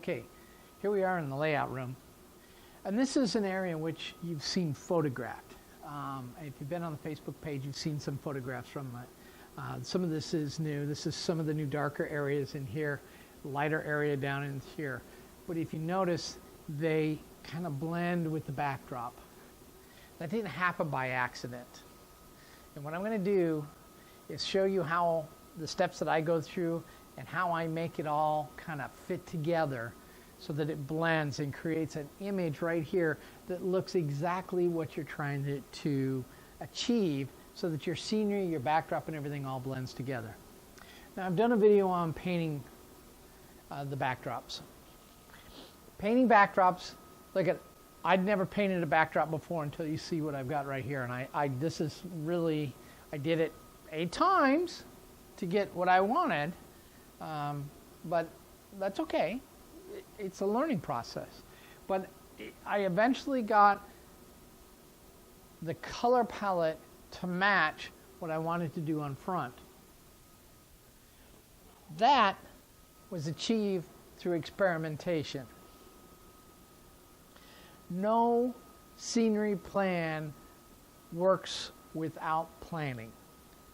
Okay, here we are in the layout room. And this is an area in which you've seen photographed. If you've been on the Facebook page, you've seen some photographs from it. Some of this is new. This is some of the new darker areas in here, lighter area down in here. But if you notice, they kind of blend with the backdrop. That didn't happen by accident. And what I'm going to do is show you how the steps that I go through and how I make it all kind of fit together so that it blends and creates an image right here that looks exactly what you're trying to achieve, so that your scenery, your backdrop, and everything all blends together. Now, I've done a video on painting the backdrops. Painting backdrops, look at, I'd never painted a backdrop before until you see what I've got right here. And this is really, I did it 8 times to get what I wanted, but that's okay. It's a learning process. But I eventually got the color palette to match what I wanted to do on front. That was achieved through experimentation. No scenery plan works without planning.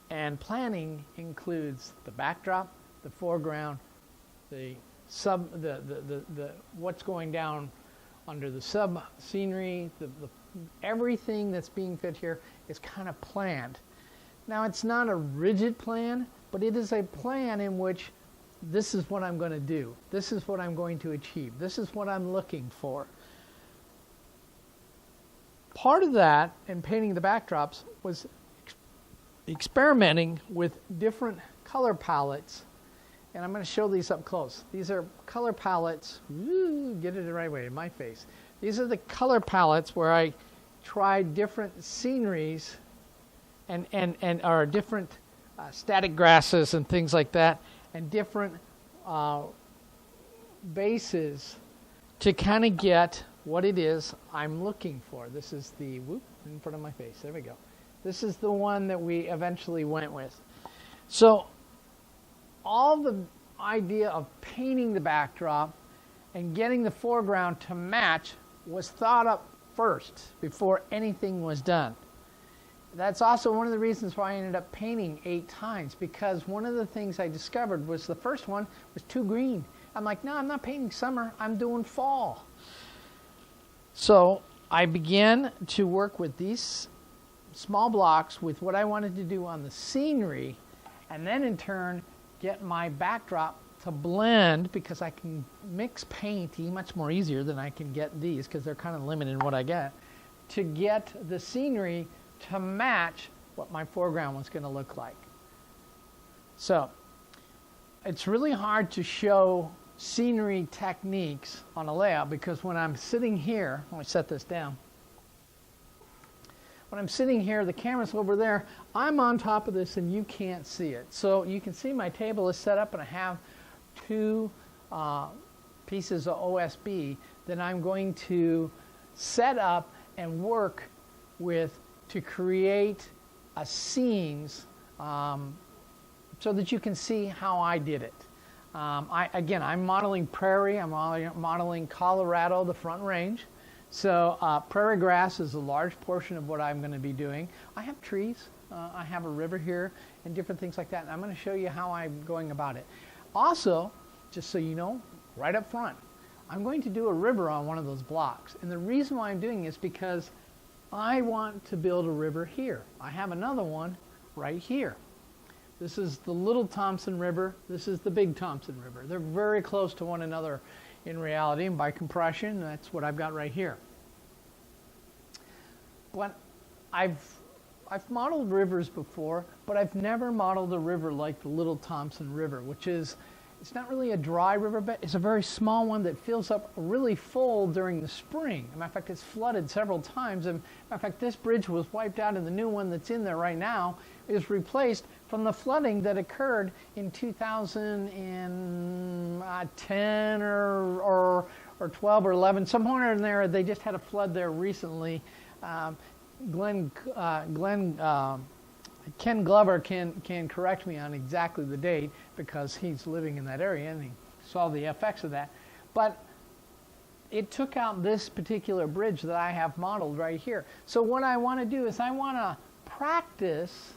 And planning includes the backdrop, the foreground, the what's going down under the sub scenery, everything that's being fit here is kind of planned. Now, it's not a rigid plan, but it is a plan in which this is what I'm going to do. This is what I'm going to achieve. This is what I'm looking for. Part of that in painting the backdrops was experimenting with different color palettes. And I'm going to show these up close. These are color palettes. Ooh, get it the right way in my face. These are the color palettes where I tried different sceneries and or different static grasses and things like that, and different bases to kind of get what it is I'm looking for. This is the, whoop, in front of my face. There we go. This is the one that we eventually went with. So all the idea of painting the backdrop and getting the foreground to match was thought up first before anything was done. That's also one of the reasons why I ended up painting 8 times, because one of the things I discovered was the first one was too green. I'm like, no, I'm not painting summer, I'm doing fall. So I began to work with these small blocks with what I wanted to do on the scenery, and then in turn get my backdrop to blend, because I can mix paint much more easier than I can get these, because they're kind of limited in what I get, to get the scenery to match what my foreground was going to look like. So it's really hard to show scenery techniques on a layout, because when I'm sitting here, let me set this down. When I'm sitting here, the camera's over there, I'm on top of this and you can't see it. So you can see my table is set up and I have 2 pieces of OSB that I'm going to set up and work with to create scenes so that you can see how I did it. Again, I'm modeling prairie, I'm modeling Colorado, the Front Range. So prairie grass is a large portion of what I'm going to be doing. I have trees, I have a river here, and different things like that. And I'm going to show you how I'm going about it. Also, just so you know, right up front, I'm going to do a river on one of those blocks. And the reason why I'm doing it is because I want to build a river here. I have another one right here. This is the Little Thompson River. This is the Big Thompson River. They're very close to one another in reality, and by compression, that's what I've got right here. But I've modeled rivers before, but I've never modeled a river like the Little Thompson River, which is, it's not really a dry riverbed. It's a very small one that fills up really full during the spring. As a matter of fact, it's flooded several times. And matter of fact, this bridge was wiped out, and the new one that's in there right now is replaced from the flooding that occurred in 2010 or 12 or 11, somewhere in there. They just had a flood there recently. Ken Glover can correct me on exactly the date, because he's living in that area and he saw the effects of that. but it took out this particular bridge that I have modeled right here. So what I want to do is I want to practice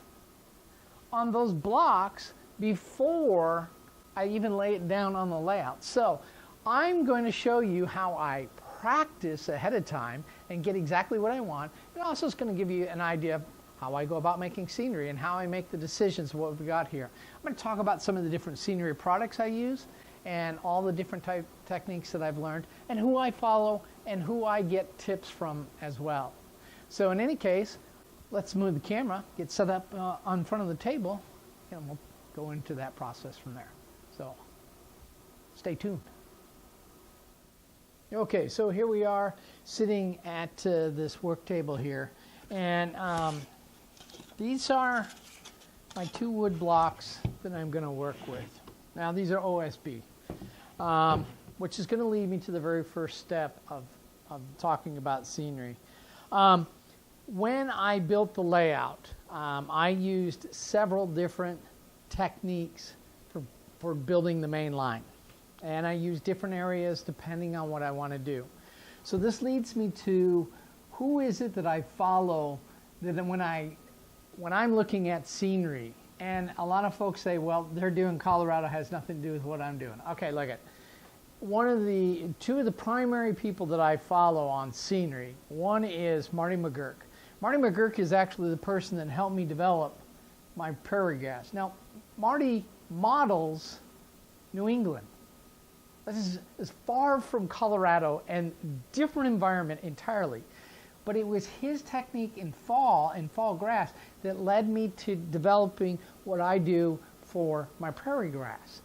on those blocks before I even lay it down on the layout. So I'm going to show you how I practice ahead of time and get exactly what I want. It also is going to give you an idea of how I go about making scenery and how I make the decisions of what we've got here. I'm going to talk about some of the different scenery products I use and all the different techniques that I've learned and who I follow and who I get tips from as well. So in any case, let's move the camera, get set up on front of the table, and we'll go into that process from there. So stay tuned. Okay, so here we are sitting at this work table here, and these are my 2 wood blocks that I'm going to work with. Now these are OSB, which is going to lead me to the very first step of talking about scenery. When I built the layout, I used several different techniques for building the main line. And I use different areas depending on what I want to do. So this leads me to who is it that I follow that when I'm looking at scenery. And a lot of folks say, well, they're doing Colorado has nothing to do with what I'm doing. Okay, look at 2 of the primary people that I follow on scenery. One is Marty McGurk. Marty McGurk is actually the person that helped me develop my prairie grass. Now, Marty models New England. This is far from Colorado and different environment entirely. But it was his technique in fall grass that led me to developing what I do for my prairie grass.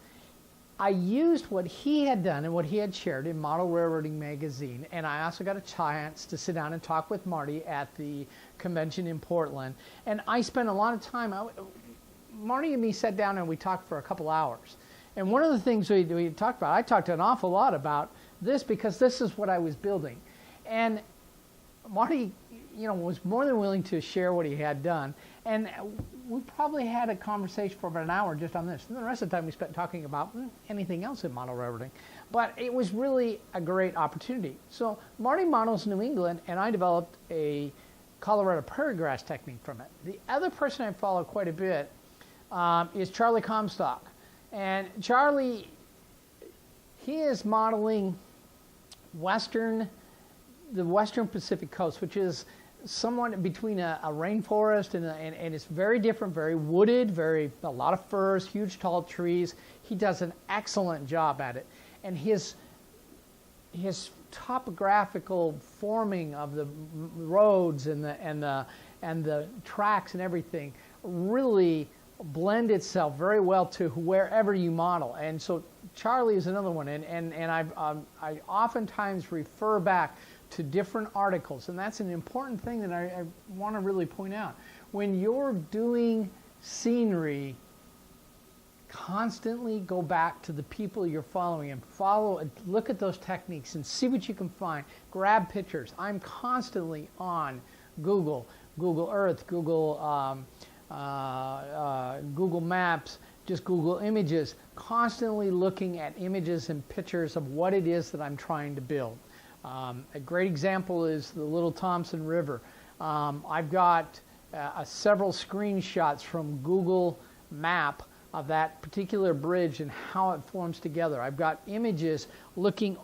I used what he had done and what he had shared in Model Railroading magazine, and I also got a chance to sit down and talk with Marty at the convention in Portland. And I spent a lot of time, Marty and me sat down and we talked for a couple hours. And one of the things we talked about, I talked an awful lot about this because this is what I was building. And Marty, was more than willing to share what he had done. And we probably had a conversation for about an hour just on this. And the rest of the time we spent talking about anything else in model railroading. But it was really a great opportunity. So Marty models New England, and I developed a Colorado prairie grass technique from it. The other person I follow quite a bit is Charlie Comstock. And Charlie, he is modeling the western Pacific coast, which is somewhat between a rainforest and it's very different, very wooded, a lot of firs, huge tall trees. He does an excellent job at it. And his topographical forming of the roads and the tracks and everything really blend itself very well to wherever you model. And so Charlie is another one, and I oftentimes refer back to different articles, and that's an important thing that I want to really point out. When you're doing scenery, constantly go back to the people you're following and look at those techniques and see what you can find. Grab pictures. I'm constantly on Google Earth, Google Maps, just Google Images, constantly looking at images and pictures of what it is that I'm trying to build. A great example is the Little Thompson River. I've got several screenshots from Google Map of that particular bridge and how it forms together. I've got images looking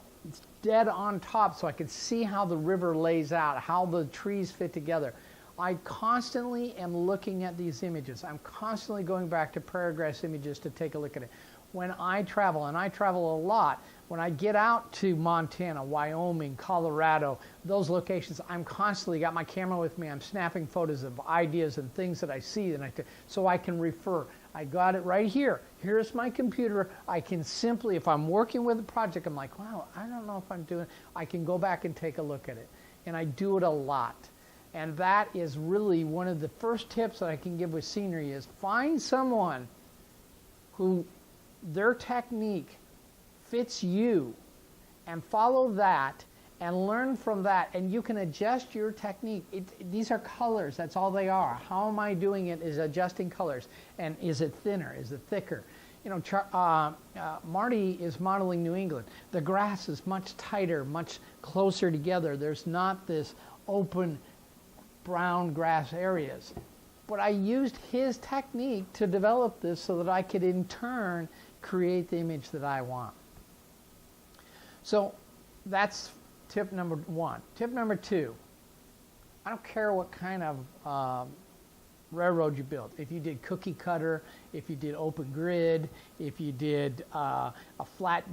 dead on top so I can see how the river lays out, how the trees fit together. I constantly am looking at these images. I'm constantly going back to prairie grass images to take a look at it. When I travel, and I travel a lot, when I get out to Montana, Wyoming, Colorado, those locations, I'm constantly got my camera with me. I'm snapping photos of ideas and things that I see, so I can refer. I got it right here. Here's my computer. I can simply, if I'm working with a project, I'm like, wow, I don't know if I'm doing, I can go back and take a look at it. And I do it a lot. And that is really one of the first tips that I can give with scenery is find someone who their technique fits you and follow that and learn from that, and you can adjust your technique. These are colors, that's all they are. How am I doing it is adjusting colors. And is it thinner? Is it thicker? Marty is modeling New England. The grass is much tighter, much closer together. There's not this open brown grass areas. But I used his technique to develop this so that I could in turn create the image that I want. So that's tip number 1. Tip number 2, I don't care what kind of railroad you built. If you did cookie cutter, if you did open grid, if you did a flat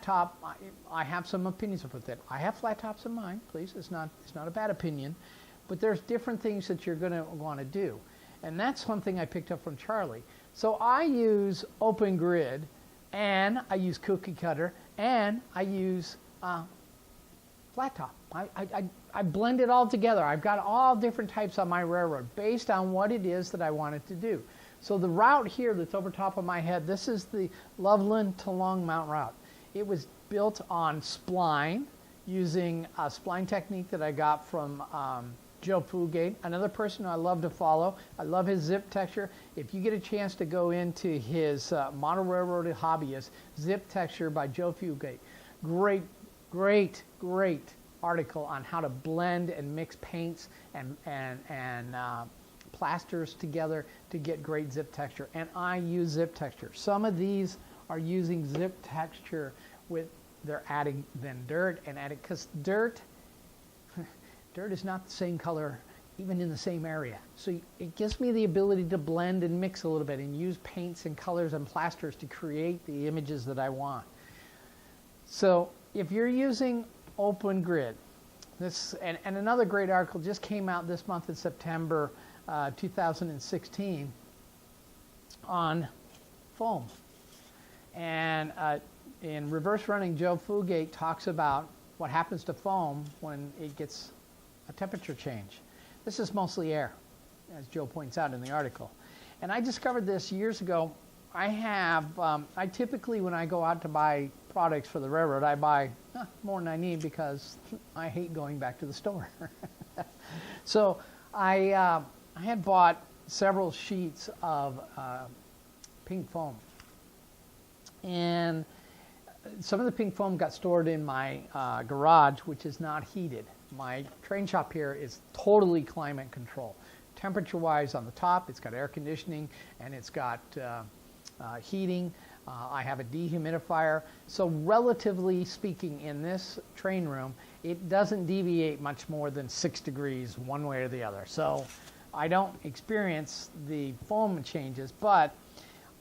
top, I have some opinions about that. I have flat tops in mine, please. It's not a bad opinion. But there's different things that you're going to want to do. And that's one thing I picked up from Charlie. So I use open grid, and I use cookie cutter, and I use flat top. I blend it all together. I've got all different types on my railroad based on what it is that I want it to do. So the route here that's over top of my head, this is the Loveland to Longmont route. It was built on spline using a spline technique that I got from Joe Fugate, another person I love to follow. I love his zip texture. If you get a chance to go into his Model Railroad Hobbyist, Zip Texture by Joe Fugate. Great, great, great article on how to blend and mix paints and plasters together to get great zip texture. And I use zip texture. Some of these are using zip texture they're adding then dirt and adding, because dirt is not the same color even in the same area. So it gives me the ability to blend and mix a little bit and use paints and colors and plasters to create the images that I want. So if you're using open grid, and another great article just came out this month in September 2016 on foam. And in Reverse Running, Joe Fugate talks about what happens to foam when it gets a temperature change. This is mostly air, as Joe points out in the article. And I discovered this years ago. I typically, when I go out to buy products for the railroad, I buy more than I need because I hate going back to the store. So I had bought several sheets of pink foam. And some of the pink foam got stored in my garage, which is not heated. My train shop here is totally climate control. Temperature-wise on the top, it's got air conditioning and it's got heating. I have a dehumidifier. So relatively speaking, in this train room, it doesn't deviate much more than 6 degrees one way or the other. So I don't experience the foam changes, but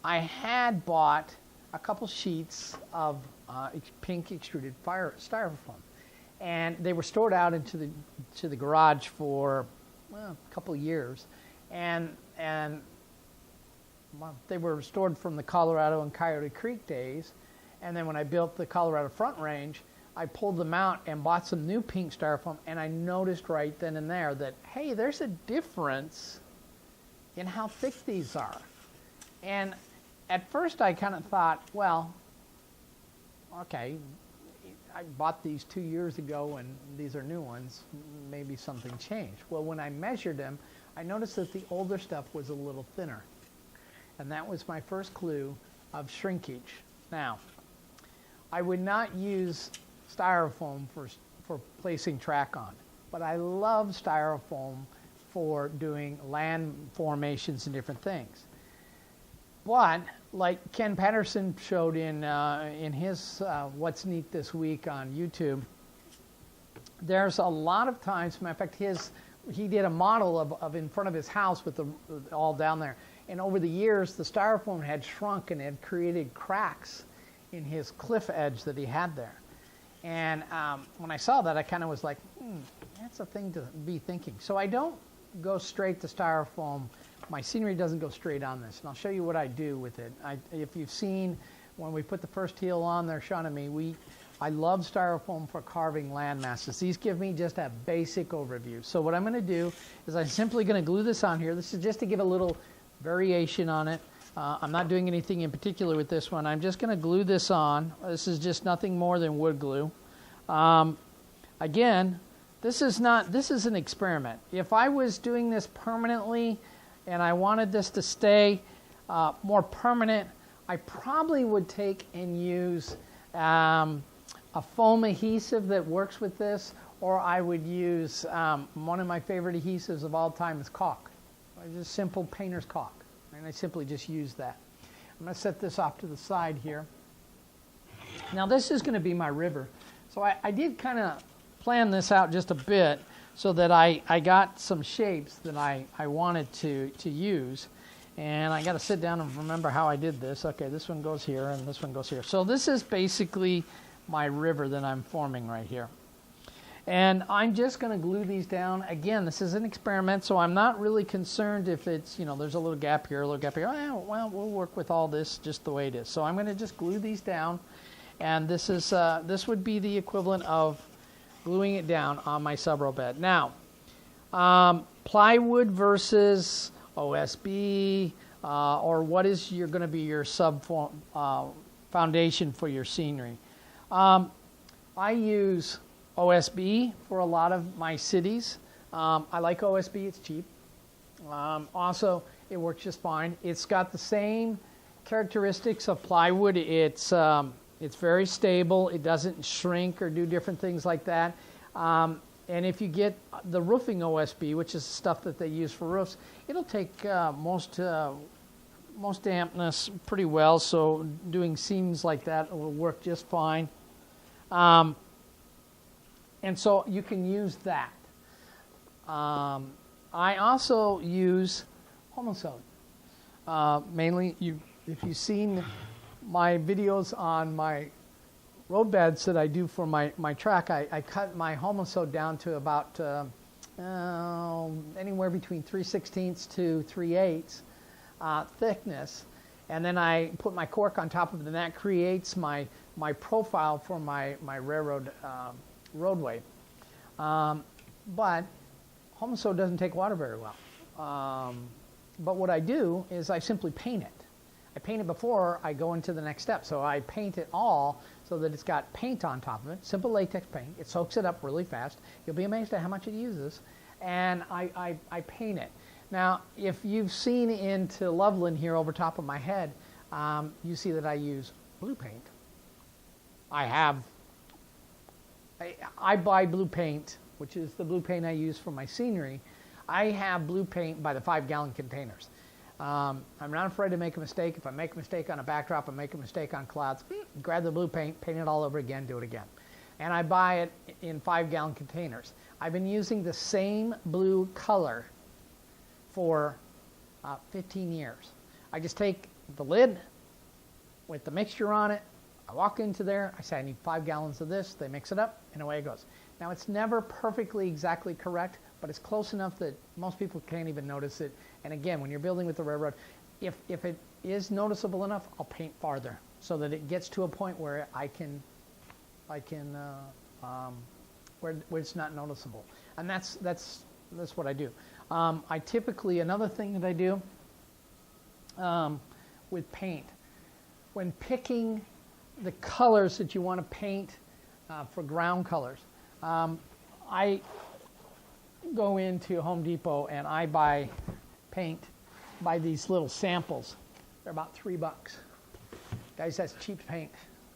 I had bought a couple sheets of pink extruded styrofoam. And they were stored out into the garage for a couple of years. And they were stored from the Colorado and Coyote Creek days. And then when I built the Colorado Front Range, I pulled them out and bought some new pink styrofoam. And I noticed right then and there that, hey, there's a difference in how thick these are. And at first I kind of thought, well, okay, I bought these 2 years ago and these are new ones. Maybe something changed. Well, when I measured them, I noticed that the older stuff was a little thinner. And that was my first clue of shrinkage. Now, I would not use styrofoam for placing track on, but I love styrofoam for doing land formations and different things. But like Ken Patterson showed in his What's Neat This Week on YouTube, there's a lot of times, matter of fact, he did a model of in front of his house with all down there. And over the years, the styrofoam had shrunk and had created cracks in his cliff edge that he had there. And when I saw that, I kind of was like, that's a thing to be thinking. So I don't go straight to styrofoam. My scenery doesn't go straight on this. And I'll show you what I do with it. If you've seen when we put the first heel on there, Sean and me, I love styrofoam for carving land masses. These give me just a basic overview. So what I'm going to do is I'm simply going to glue this on here. This is just to give a little variation on it. I'm not doing anything in particular with this one. I'm just going to glue this on. This is just nothing more than wood glue. Again, this is an experiment. If I was doing this permanently and I wanted this to stay, more permanent, I probably would take and use a foam adhesive that works with this, or I would use one of my favorite adhesives of all time is caulk. Just simple painter's caulk, and I simply just use that. I'm going to set this off to the side here. Now this is going to be my river, so I did kind of plan this out just a bit so that I got some shapes that I wanted to use. And I got to sit down and remember how I did this. Okay, this one goes here and this one goes here. So this is basically my river that I'm forming right here. And I'm just going to glue these down. Again, this is an experiment, so I'm not really concerned if it's, you know, there's a little gap here, a little gap here. Oh, well, we'll work with all this just the way it is. So I'm going to just glue these down. And this is this would be the equivalent of gluing it down on my sub-row bed. Now, plywood versus OSB, or what is going to be your foundation for your scenery. I use OSB for a lot of my cities. I like OSB, it's cheap. Also, it works just fine. It's got the same characteristics of plywood. It's very stable. It doesn't shrink or do different things like that. And if you get the roofing OSB, which is stuff that they use for roofs, it'll take most dampness pretty well. So doing seams like that will work just fine. And so you can use that. I also use Homosode. Mainly, if you've seen my videos on my road beds that I do for my track, I cut my Homosode down to about anywhere between 3/16 to 3/8 thickness, and then I put my cork on top of it, and that creates my profile for my railroad roadway. But Homosode doesn't take water very well. But what I do is I simply paint it. I paint it before I go into the next step. So I paint it all so that it's got paint on top of it, simple latex paint. It soaks it up really fast. You'll be amazed at how much it uses. And I paint it. Now, if you've seen into Loveland here over top of my head, you see that I use blue paint. I buy blue paint, which is the blue paint I use for my scenery. I have blue paint by the 5-gallon containers. I'm not afraid to make a mistake. If I make a mistake on a backdrop, I make a mistake on clouds, grab the blue paint, paint it all over again, do it again. And I buy it in 5-gallon containers. I've been using the same blue color for 15 years. I just take the lid with the mixture on it. I walk into there. I say, I need 5 gallons of this. They mix it up, and away it goes. Now, it's never perfectly exactly correct, but it's close enough that most people can't even notice it. And again, when you're building with the railroad, if it is noticeable enough, I'll paint farther so that it gets to a point where where it's not noticeable. And that's what I do. I typically, another thing that I do with paint, when picking the colors that you want to paint for ground colors, I go into Home Depot and I buy these little samples. They're about $3. Guys, that's cheap paint.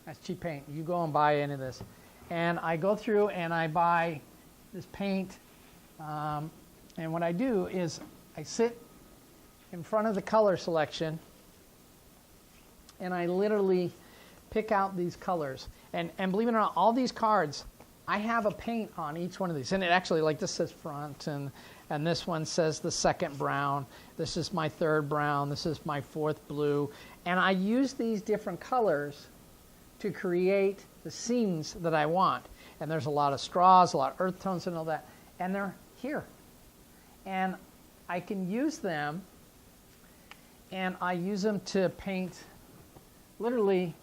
That's cheap paint. You go and buy any of this. And I go through and I buy this paint. And what I do is I sit in front of the color selection and I literally pick out these colors. And believe it or not, all these cards, I have a paint on each one of these. And it actually, like this says front, and this one says the second brown. This is my third brown. This is my fourth blue. And I use these different colors to create the scenes that I want. And there's a lot of straws, a lot of earth tones and all that. And they're here. And I can use them, and I use them to paint literally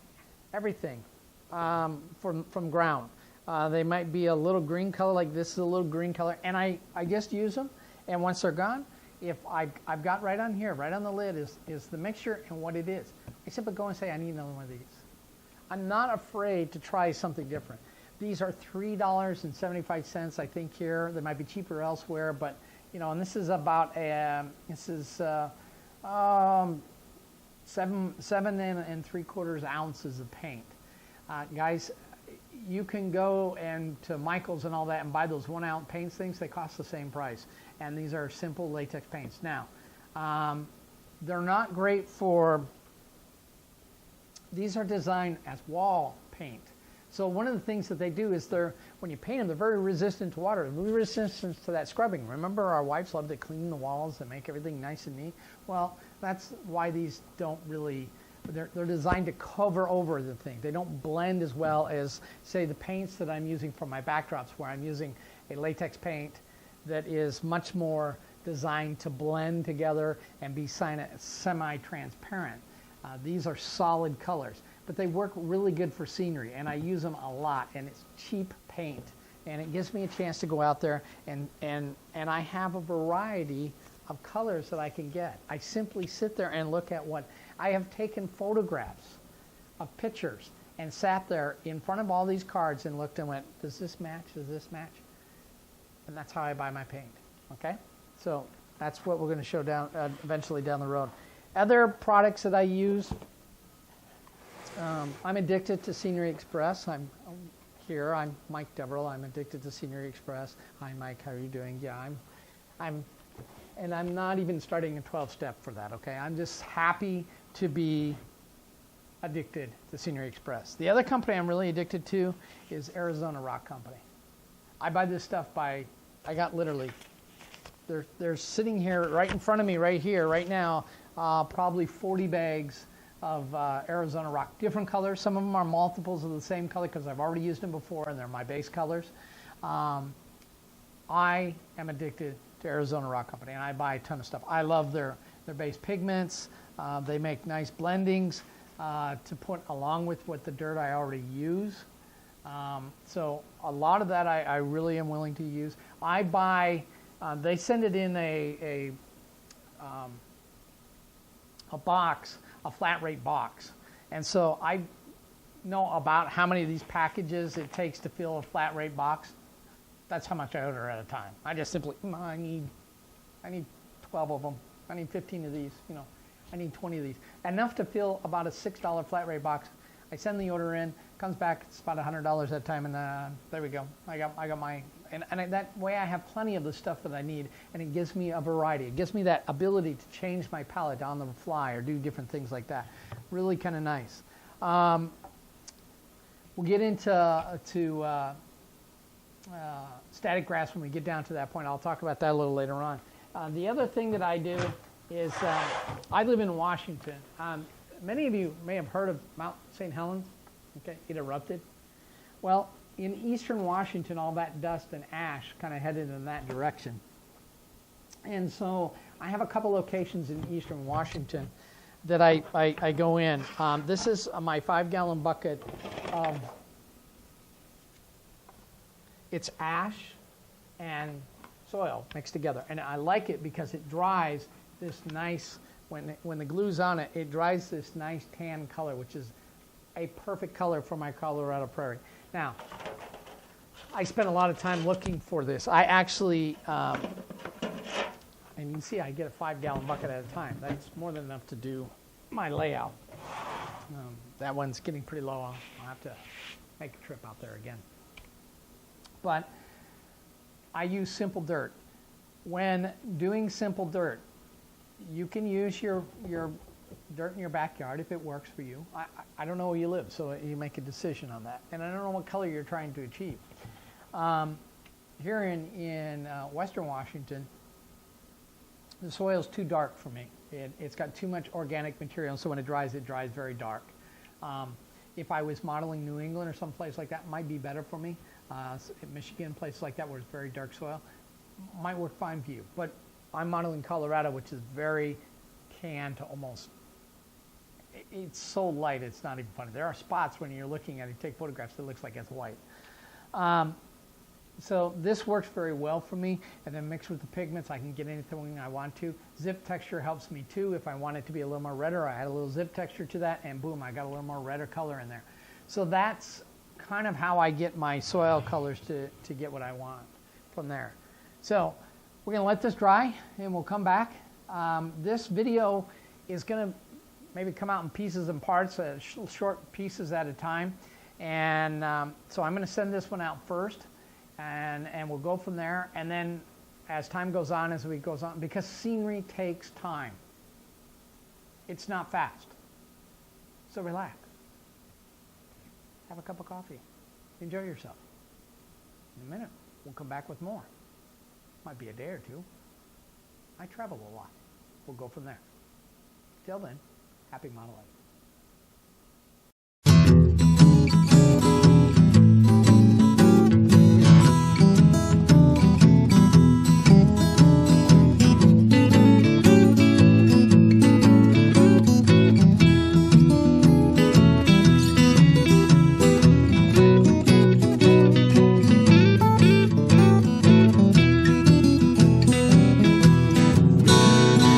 everything from ground. They might be a little green color, like this is a little green color, and I just use them, and once they're gone, if I've got right on here, right on the lid is the mixture and what it is. I simply go and say, I need another one of these. I'm not afraid to try something different. These are $3.75, I think, here. They might be cheaper elsewhere, but, you know, and this is about, seven and 3/4 ounces of paint. Guys, you can go and to Michael's and all that and buy those 1 ounce paints things. They cost the same price. And these are simple latex paints. Now, they're not great for, these are designed as wall paint. So one of the things that they do is when you paint them, they're very resistant to water, resistant to that scrubbing. Remember, our wives love to clean the walls and make everything nice and neat. Well, that's why these don't really, they're designed to cover over the thing. They don't blend as well as, say, the paints that I'm using for my backdrops, where I'm using a latex paint that is much more designed to blend together and be semi-transparent. These are solid colors, but they work really good for scenery, and I use them a lot, and it's cheap paint, and it gives me a chance to go out there and I have a variety of colors that I can get. I simply sit there and look at what I have taken photographs of pictures and sat there in front of all these cards and looked and went, does this match? Does this match? And that's how I buy my paint. Okay, so that's what we're going to show down eventually down the road. Other products that I use, I'm addicted to Scenery Express. I'm Mike Deverell. I'm addicted to Scenery Express. Hi, Mike. How are you doing? Yeah, and I'm not even starting a 12-step for that. Okay, I'm just happy to be addicted to Scenery Express. The other company I'm really addicted to is Arizona Rock Company. I buy this stuff I got literally, they're sitting here right in front of me right here, right now, probably 40 bags of Arizona Rock, different colors. Some of them are multiples of the same color because I've already used them before and they're my base colors. I am addicted to Arizona Rock Company, and I buy a ton of stuff. I love their base pigments. They make nice blendings to put along with what the dirt I already use. So a lot of that I really am willing to use. I buy, they send it in a box, a flat rate box. And so I know about how many of these packages it takes to fill a flat rate box. That's how much I order at a time. I just simply, I need 12 of them. I need 15 of these, I need 20 of these. Enough to fill about a $6 flat rate box. I send the order in, comes back, it's about $100 at a time, and there we go. I got my, and that way I have plenty of the stuff that I need, and it gives me a variety. It gives me that ability to change my palette on the fly or do different things like that. Really kind of nice. We'll get into static grass when we get down to that point. I'll talk about that a little later on. The other thing that I do is I live in Washington. Many of you may have heard of Mount St. Helens. Okay, it erupted. Well, in eastern Washington, all that dust and ash kind of headed in that direction. And so I have a couple locations in eastern Washington that I go in. This is my 5-gallon bucket of, it's ash and soil mixed together. And I like it because it dries this nice, when the glue's on it, it dries this nice tan color, which is a perfect color for my Colorado prairie. Now, I spent a lot of time looking for this. I actually, and you can see I get a 5-gallon bucket at a time. That's more than enough to do my layout. That one's getting pretty low. I'll have to make a trip out there again. But I use simple dirt. When doing simple dirt, you can use your dirt in your backyard if it works for you. I don't know where you live, so you make a decision on that. And I don't know what color you're trying to achieve. Here in Western Washington, the soil's too dark for me. It's got too much organic material, so when it dries very dark. If I was modeling New England or someplace like that, it might be better for me. Michigan, places like that where it's very dark soil, might work fine for you. But I'm modeling Colorado, which is very tan to almost, it's so light it's not even funny. There are spots when you're looking at it, you take photographs, that looks like it's white. So this works very well for me, and then mixed with the pigments, I can get anything I want to. Zip texture helps me too. If I want it to be a little more redder, I add a little zip texture to that, and boom, I got a little more redder color in there. So that's kind of how I get my soil colors to get what I want from there. So we're going to let this dry, and we'll come back. This video is going to maybe come out in pieces and parts, short pieces at a time. And so I'm going to send this one out first, and we'll go from there. And then as time goes on, as the week goes on, because scenery takes time. It's not fast. So relax. Have a cup of coffee. Enjoy yourself. In a minute, we'll come back with more. Might be a day or two. I travel a lot. We'll go from there. Till then, happy model life.